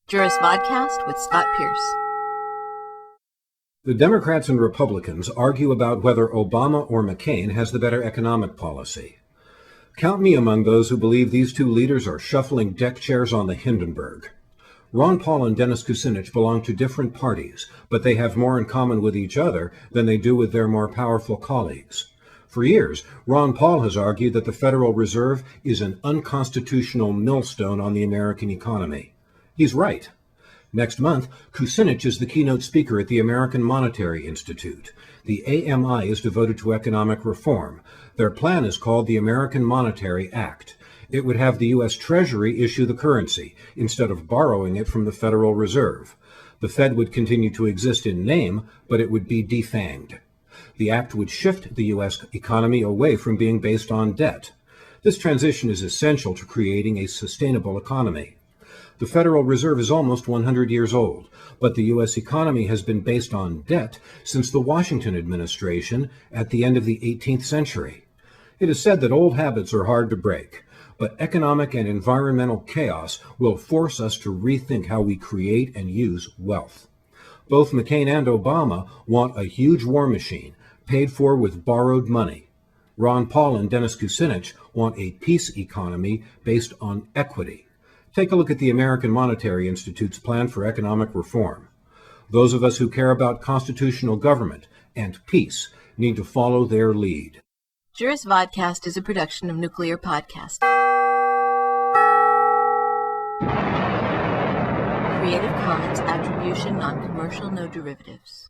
Juris Vodcast with Scott Pearce. The Democrats and Republicans argue about whether Obama or McCain has the better economic policy. Count me among those who believe these two leaders are shuffling deck chairs on the Hindenburg. Ron Paul and Dennis Kucinich belong to different parties, but they have more in common with each other than they do with their more powerful colleagues. For years, Ron Paul has argued that the Federal Reserve is an unconstitutional millstone on the American economy. He's right. Next month, Kucinich is the keynote speaker at the American Monetary Institute. The AMI is devoted to economic reform. Their plan is called the American Monetary Act. It would have the US Treasury issue the currency, instead of borrowing it from the Federal Reserve. The Fed would continue to exist in name, but it would be defanged. The act would shift the U.S. economy away from being based on debt. This transition is essential to creating a sustainable economy. The Federal Reserve is almost 100 years old, but the U.S. economy has been based on debt since the Washington administration at the end of the 18th century. It is said that old habits are hard to break, but economic and environmental chaos will force us to rethink how we create and use wealth. Both McCain and Obama want a huge war machine paid for with borrowed money. Ron Paul and Dennis Kucinich want a peace economy based on equity. Take a look at the American Monetary Institute's plan for economic reform. Those of us who care about constitutional government and peace need to follow their lead. Juris Vodcast is a production of Nuclear Podcast. Creative Commons Attribution, Non-Commercial, No Derivatives.